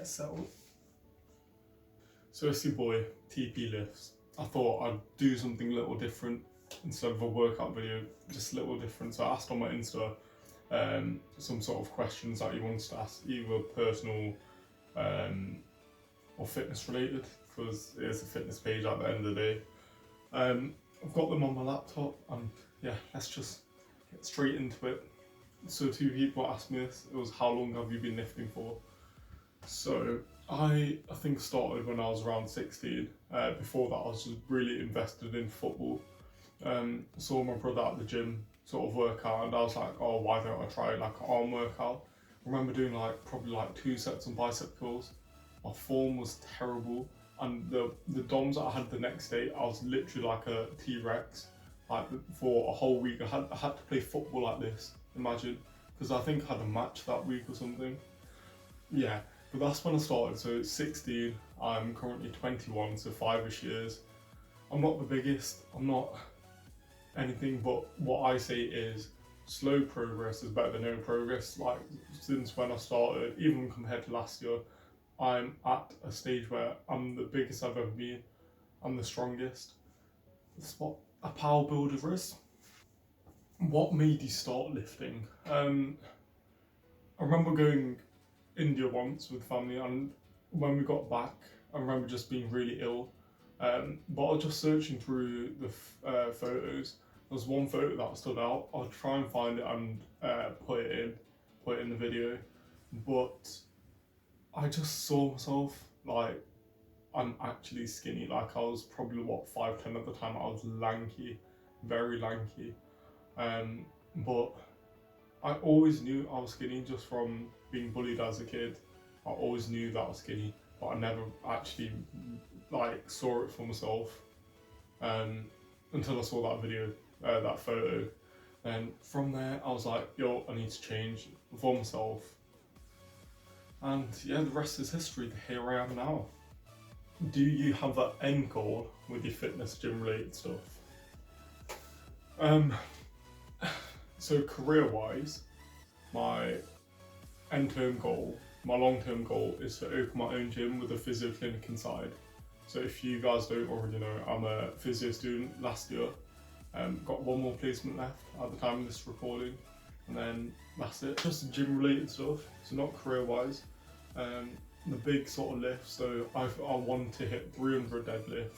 settled. So it's your boy, TP Lifts. I thought I'd do something a little different instead of a workout video, just a little different. So I asked on my Insta some sort of questions that you wanted to ask, either personal or fitness related, because it is a fitness page at the end of the day. I've got them on my laptop, and yeah, let's just get straight into it. So 2 people asked me this. It was, how long have you been lifting for? So I think started when I was around 16. Before that, I was just really invested in football. Saw my brother at the gym sort of work out, and I was like, oh, why don't I try like an arm workout? I remember doing probably 2 sets on bicep curls. My form was terrible, and the DOMs that I had the next day, I was literally like a T-Rex. Like for a whole week, I had to play football like this. Imagine, because I think I had a match that week or something. Yeah, but that's when I started. So 16, I'm currently 21, so 5ish years. I'm not the biggest, I'm not anything, but what I say is slow progress is better than no progress. Like since when I started, even compared to last year, I'm at a stage where I'm the biggest I've ever been. I'm the strongest. That's what a power builder is. What made you start lifting? I remember going India once with family, and when we got back, I remember just being really ill. But I was just searching through the photos. There was one photo that stood out. I'll try and find it and put it in the video. But I just saw myself like I'm actually skinny. Like I was probably 5'10" at the time. I was lanky, very lanky. But I always knew I was skinny just from being bullied as a kid. I always knew that I was skinny, but I never actually saw it for myself until I saw that video, that photo. And from there, I was like, yo, I need to change for myself. And yeah, the rest is history. Here I am now. Do you have an end goal with your fitness, gym related stuff? So career-wise, my end-term goal, my long-term goal is to open my own gym with a physio clinic inside. So if you guys don't already know, I'm a physio student last year. Got 1 more placement left at the time of this recording, and then that's it. Just gym-related stuff, so not career-wise. The big sort of lift, so I want to hit 300 deadlift,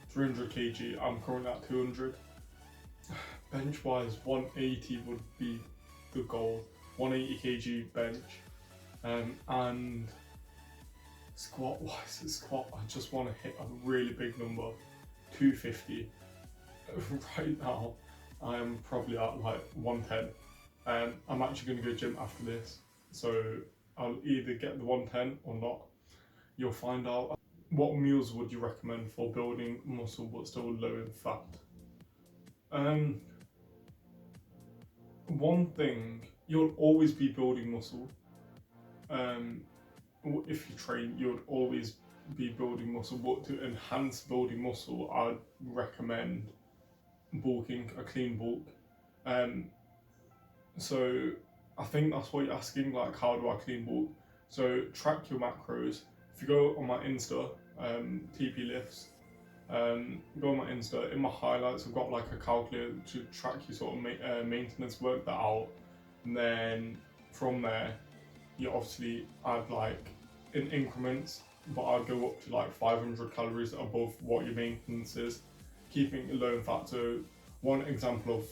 300 kg. I'm currently at 200. Bench wise, 180 would be the goal. 180 kg bench. And squat wise, I just want to hit a really big number, 250. Right now, I am probably at 110. I'm actually going to go gym after this, so I'll either get the 110 or not. You'll find out. What meals would you recommend for building muscle but still low in fat? One thing, you'll always be building muscle. If you train, you'll always be building muscle, but to enhance building muscle, I'd recommend bulking, a clean bulk. So I think that's what you're asking, how do I clean bulk? So track your macros. If you go on my Insta, TP Lifts, go on my Insta, in my highlights I've got a calculator to track your sort of maintenance, work that out, and then from there you obviously add in increments, but I'd go up to 500 calories above what your maintenance is, keeping it low in fat. So one example of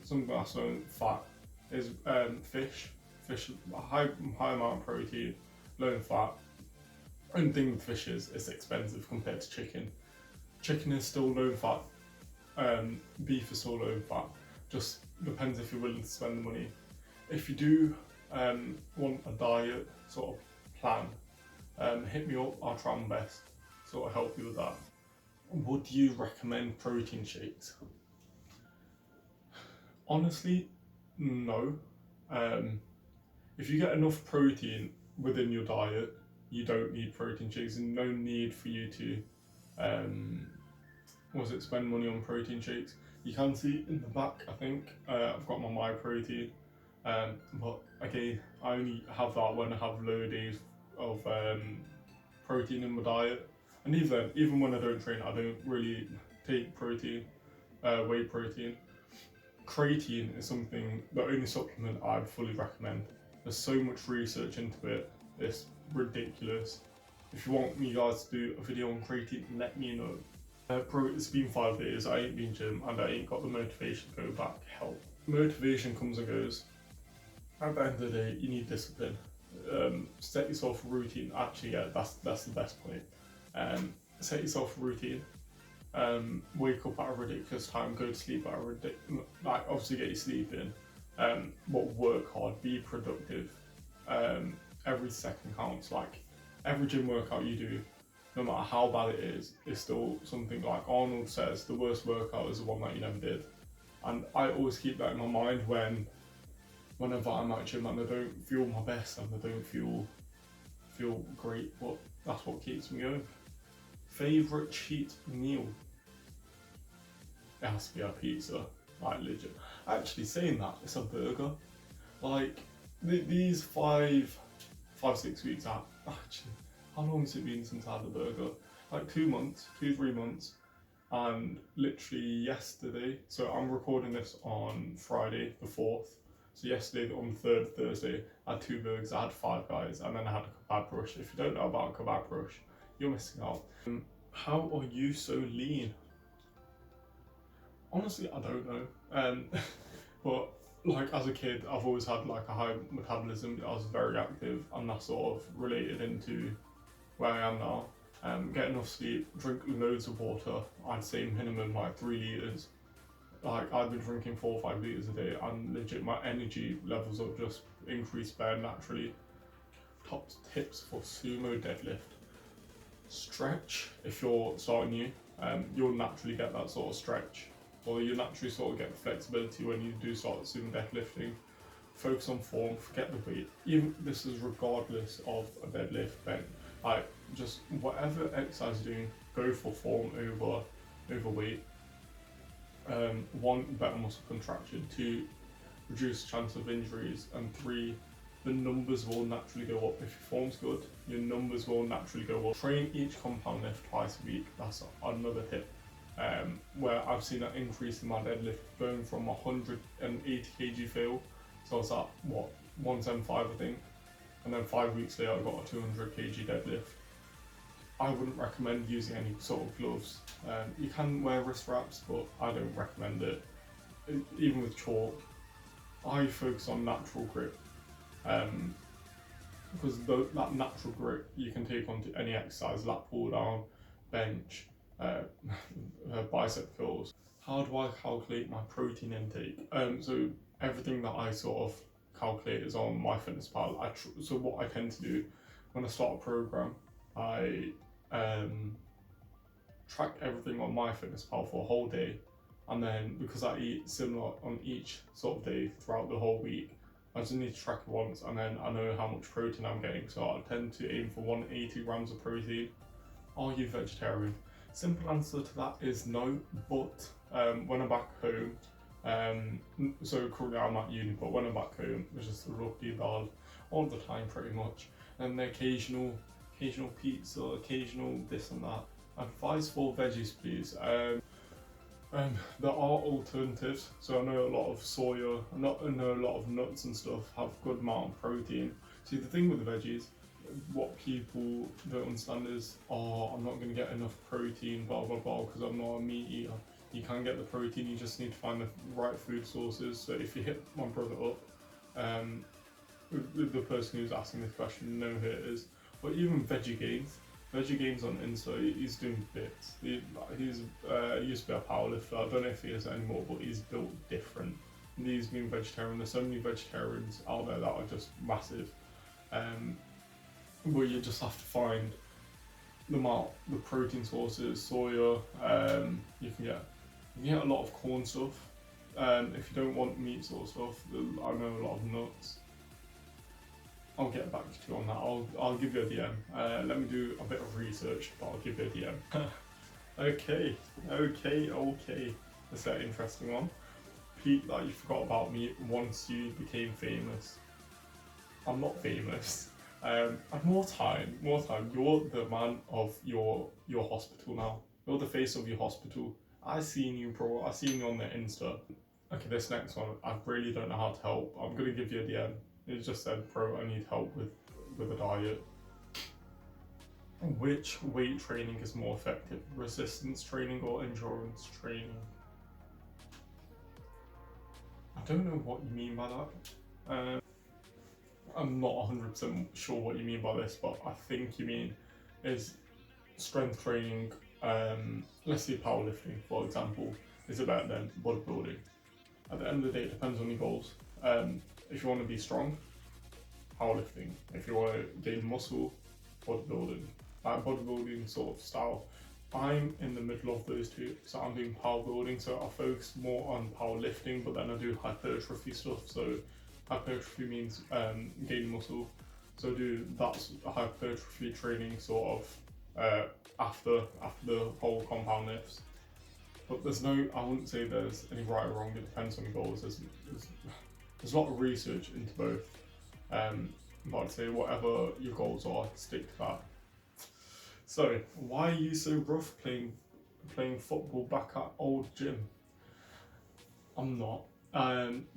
something that's low in fat is fish, a high amount of protein, low in fat. Only thing with fish is it's expensive compared to chicken. Chicken is still low in fat, beef is still low in fat. Just depends if you're willing to spend the money. If you do want a diet sort of plan, hit me up, I'll try my best to sort of help you with that. Would you recommend protein shakes? Honestly, no. If you get enough protein within your diet, you don't need protein shakes, and no need for you to spend money on protein shakes. You can see in the back, I think, I've got my MYPROTEIN, but again, I only have that when I have low days of protein in my diet. And even when I don't train, I don't really take protein, whey protein. Creatine is something, the only supplement I'd fully recommend. There's so much research into it, it's ridiculous. If you want me guys to do a video on creatine, let me know. Bro, it's been 5 days, I ain't been gym and I ain't got the motivation to go back. Help. Motivation comes and goes. At the end of the day, you need discipline. Set yourself a routine. Actually, yeah, that's the best point. Set yourself a routine. Wake up at a ridiculous time, go to sleep at a ridiculous, like obviously get your sleep in, but work hard, be productive. Every second counts. Like every gym workout you do, no matter how bad it is still something. Like Arnold says, the worst workout is the one that you never did. And I always keep that in my mind whenever I'm at gym and I don't feel my best and I don't feel great, but that's what keeps me going. Favourite cheat meal? It has to be a pizza, like legit. Actually, saying that, it's a burger. Like these 5-6 weeks out. Actually, how long has it been since I had a burger? Like 2 months, 2-3 months. And literally yesterday, so I'm recording this on Friday the 4th. So yesterday on the 3rd Thursday, I had 2 burgers, I had 5 guys, and then I had a kebab rush. If you don't know about a kebab rush, you're missing out. How are you so lean? Honestly, I don't know. But like as a kid, I've always had like a high metabolism. I was very active, and that sort of related into where I am now. Get enough sleep, drink loads of water. I'd say minimum like 3 liters. Like I've been drinking 4 or 5 liters a day, and legit my energy levels have just increased bare naturally. Top tips for sumo deadlift: stretch. If you're starting new, you'll naturally get that sort of stretch, or you naturally sort of get the flexibility when you do start sumo deadlifting. Focus on form, forget the weight. Even this is regardless of a deadlift, bench. Like just whatever exercise you're doing, go for form over weight. 1, better muscle contraction. 2, reduce chance of injuries. And 3, the numbers will naturally go up. If your form's good, your numbers will naturally go up. Train each compound lift twice a week. That's another tip. Where I've seen an increase in my deadlift going from 180 kg fail, so I was at what 175 I think, and then 5 weeks later I got a 200 kg deadlift. I wouldn't recommend using any sort of gloves. You can wear wrist wraps, but I don't recommend it. Even with chalk, I focus on natural grip, because that natural grip you can take onto any exercise, lat pull down, bench, bicep curls. How do I calculate my protein intake? So everything that I sort of calculate is on MyFitnessPal. So what I tend to do when I start a program, I track everything on MyFitnessPal for a whole day, and then because I eat similar on each sort of day throughout the whole week, I just need to track it once, and then I know how much protein I'm getting. So I tend to aim for 180 grams of protein. Are you vegetarian? Simple answer to that is no, but when I'm back home, so currently I'm at uni, but when I'm back home, it's just a rugby dal all the time pretty much, and the occasional pizza, occasional this and that. Advice for veggies, please. There are alternatives. So I know a lot of soya, I know a lot of nuts and stuff have good amount of protein. See, the thing with the veggies, what people don't understand is, oh, I'm not going to get enough protein, blah blah blah, because I'm not a meat eater. You can get the protein, you just need to find the right food sources. So if you hit my brother up, the person who's asking this question, know who it is. But even Veggie Games on Insta, he's doing bits. He used to be a powerlifter. I don't know if he is anymore, but he's built different. And he's being vegetarian. There's so many vegetarians out there that are just massive. But you just have to find the protein sources. Soya, you can get a lot of corn stuff. If you don't want meat sort of stuff, I know a lot of nuts. I'll get back to you on that. I'll give you a DM. Let me do a bit of research, but I'll give you a DM. Okay. That's an interesting one. Pete, that you forgot about me once you became famous. I'm not famous. And more time. You're the man of your hospital now. You're the face of your hospital. I seen you, bro. I seen you on the Insta. Okay, this next one, I really don't know how to help. I'm gonna give you a DM. It just said, bro, I need help with a diet. Which weight training is more effective? Resistance training or endurance training? I don't know what you mean by that. I'm not 100% sure what you mean by this, but I think you mean is strength training, let's say powerlifting, for example, is it better than bodybuilding? At the end of the day, it depends on your goals. If you want to be strong, powerlifting. If you want to gain muscle, bodybuilding. Bodybuilding sort of style. I'm in the middle of those two, so I'm doing power building, so I focus more on powerlifting, but then I do hypertrophy stuff. So hypertrophy means gaining muscle, so that's hypertrophy training sort of after the whole compound lifts. But I wouldn't say there's any right or wrong. It depends on your goals. There's a lot of research into both. But I'd say whatever your goals are, stick to that. So, why are you so rough playing football back at old gym? I'm not.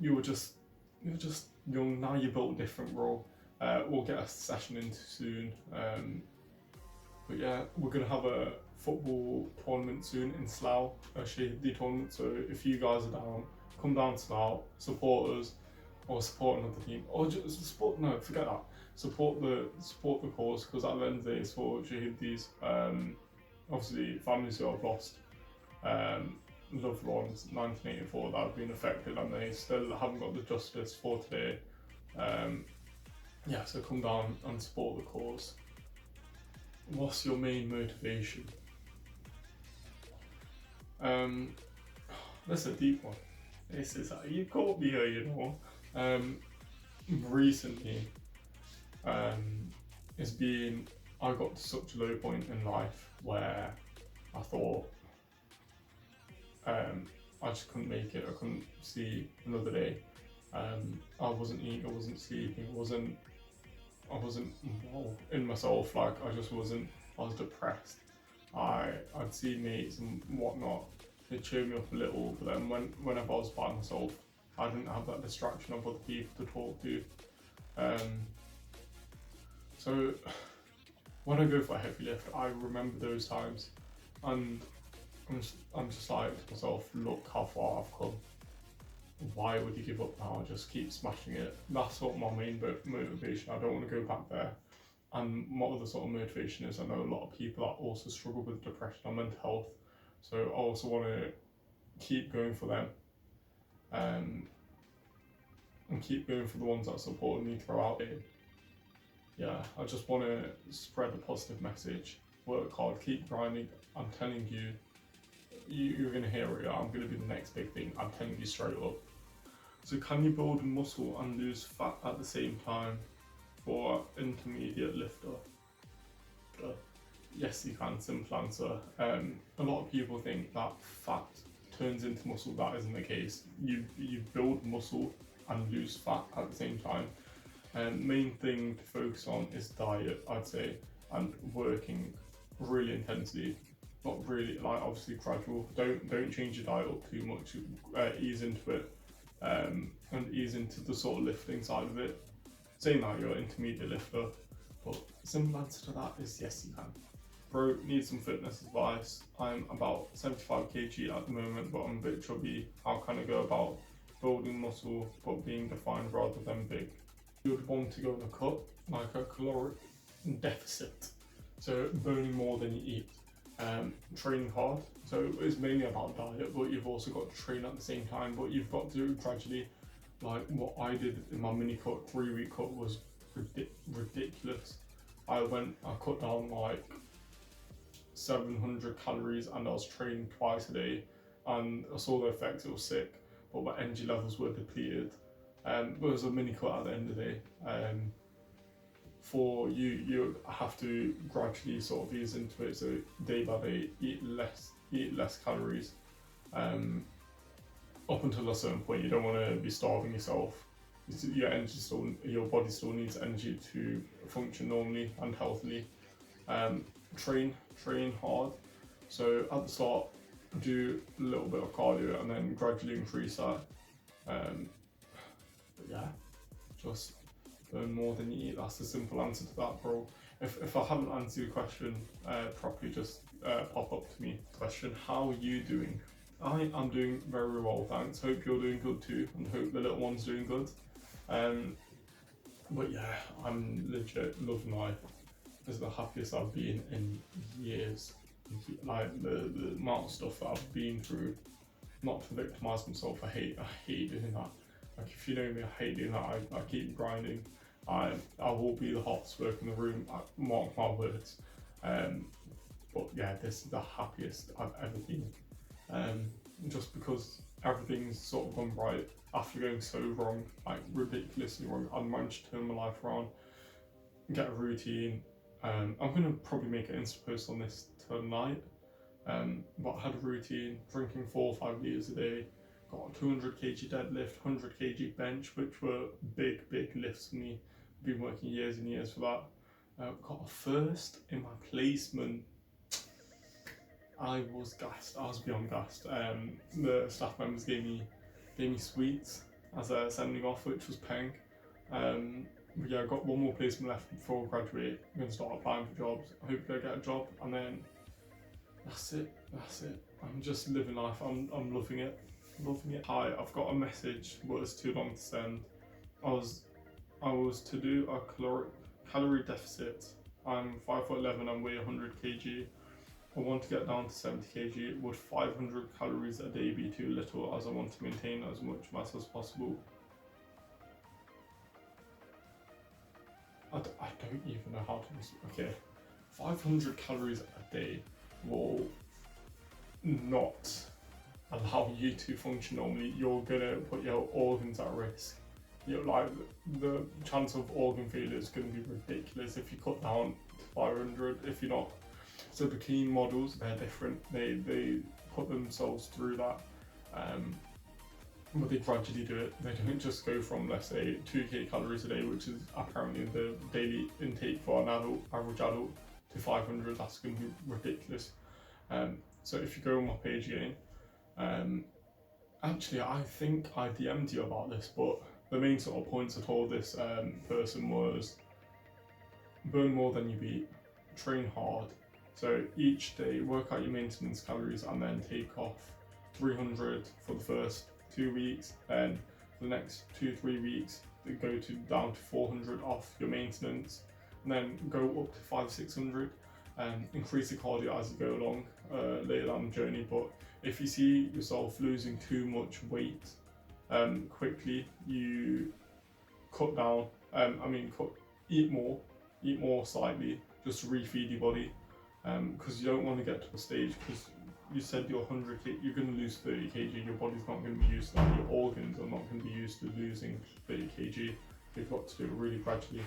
You were just young. Now you built a different role. We'll get a session into soon. But yeah, we're gonna have a football tournament soon in Slough, the tournament. So if you guys are down, come down to Slough, support us, or support another team, or just support. No, forget that. Support the cause, because at the end of the day, it's for Shahidis. Obviously, families who have lost loved ones, 1984, that have been affected, and they still haven't got the justice for today. Yeah, so come down and support the cause. What's your main motivation? That's a deep one. This is you caught me here, you know. Recently, it's been I got to such a low point in life where I thought I just couldn't make it. I couldn't see another day. I wasn't eating, I wasn't sleeping, I wasn't in myself. Like I was depressed. I'd see mates and whatnot. They cheered me up a little, but then whenever I was by myself, I didn't have that distraction of other people to talk to. So when I go for a heavy lift, I remember those times, and I'm just like to myself, look how far I've come. Why would you give up now? Just keep smashing it. That's sort of my main motivation. I don't want to go back there. And my other sort of motivation is I know a lot of people that also struggle with depression and mental health. So I also want to keep going for them. And keep going for the ones that supported me throughout it. Yeah, I just want to spread a positive message. Work hard, keep grinding. I'm telling you, you're going to hear it. I'm going to be the next big thing. I'm telling you straight up. So can you build muscle and lose fat at the same time for intermediate lifter? Yes, you can. Simple answer. A lot of people think that fat turns into muscle. That isn't the case. You build muscle and lose fat at the same time. Main thing to focus on is diet, I'd say, and working really intensely. Not really, like obviously gradual. Don't change your diet up too much. Ease into it, and ease into the sort of lifting side of it. Saying that you're an intermediate lifter, but simple answer to that is yes, you can. Bro, need some fitness advice. I'm about 75 kg at the moment, but I'm a bit chubby. How can I go about building muscle but being defined rather than big? You would want to go on a cut, like a caloric deficit, so burning more than you eat. Training hard, so it's mainly about diet, but you've also got to train at the same time, but you've got to gradually, like what I did in my mini cut, 3-week cut was ridiculous. I cut down like 700 calories and I was training twice a day, and I saw the effects. It was sick, but my energy levels were depleted. It was a mini cut at the end of the day. For you have to gradually sort of ease into it. So day by day, eat less calories. Up until a certain point, you don't want to be starving yourself. your energy still, your body still needs energy to function normally and healthily. Train hard. So at the start, do a little bit of cardio and then gradually increase that. But yeah, just burn more than you eat. That's the simple answer to that, bro. If I haven't answered your question properly, just pop up to me. Question: how are you doing? I am doing very well, thanks. Hope you're doing good too, and hope the little one's doing good. But yeah, I'm legit loving life. This is the happiest I've been in years. Like the amount of stuff that I've been through. Not to victimize myself, I hate doing that. Like if you know me, I hate doing that. I keep grinding. I will be the hottest worker in the room. Mark my words. But yeah, this is the happiest I've ever been. Just because everything's sort of gone right after going so wrong, like ridiculously wrong. I managed to turn my life around, get a routine. I'm gonna probably make an Insta post on this tonight. But I had a routine, drinking 4 or 5 litres a day, got a 200 kg deadlift, 100 kg bench, which were big lifts for me. I've been working years and years for that. Got a first in my placement. I was gassed. I was beyond gassed. The staff members gave me sweets as a sending off, which was peng. But yeah, I got one more placement left before I graduate. I'm going to start applying for jobs. I hope I get a job, and then that's it. I'm just living life. I'm loving it. Hi, I've got a message, but it's too long to send. I was to do a calorie deficit. I'm 5'11" and weigh 100 kg. I want to get down to 70 kg. Would 500 calories a day be too little, as I want to maintain as much mass as possible? I don't even know how to. Okay, 500 calories a day will not allow you to function normally. You're gonna put your organs at risk. You're like, the chance of organ failure is gonna be ridiculous if you cut down to 500. If you're not, so the clean models, they're different. They put themselves through that, but they gradually do it. They don't just go from, let's say, 2k calories a day, which is apparently the daily intake for an average adult, to 500. That's gonna be ridiculous. So if you go on my page again, actually I think I DM'd you about this, but the main sort of points I told this person was burn more than you eat, train hard. So each day work out your maintenance calories and then take off 300 for the first 2 weeks, then for the next 2-3 weeks go down to 400 off your maintenance, and then go up to 500-600. Increase the cardio as you go along later down the journey. But if you see yourself losing too much weight quickly, you cut down. Eat more slightly, just to refeed your body, because you don't want to get to a stage, because you said you're 100 kg, you're going to lose 30 kg, your body's not going to be used to that, your organs are not going to be used to losing 30 kg. You've got to do it really gradually.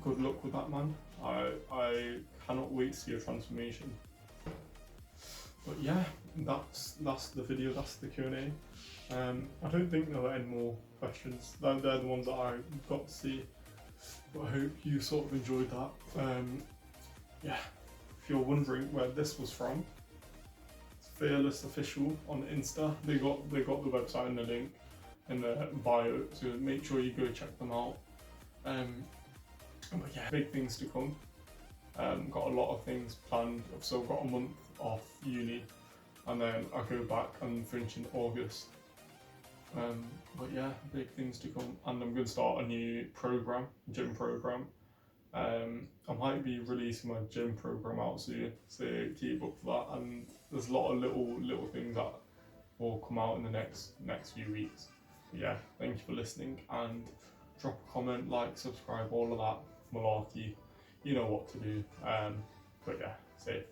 Good luck with that, man. I cannot wait to see your transformation. But yeah, that's the video, that's the Q&A. I don't think there were any more questions. They're the ones that I got to see. But I hope you sort of enjoyed that. Yeah, if you're wondering where this was from, it's Fearless Official on Insta. They got the website in the link in the bio, so make sure you go check them out. But yeah, big things to come. Got a lot of things planned. I've still got a month off uni, and then I go back and finish in August. But yeah, big things to come, and I'm going to start a new gym program. I might be releasing my gym program out soon, so keep up for that. And there's a lot of little things that will come out in the next few weeks. But yeah, thank you for listening, and drop a comment, like, subscribe, all of that malarkey. You know what to do. But yeah, safe.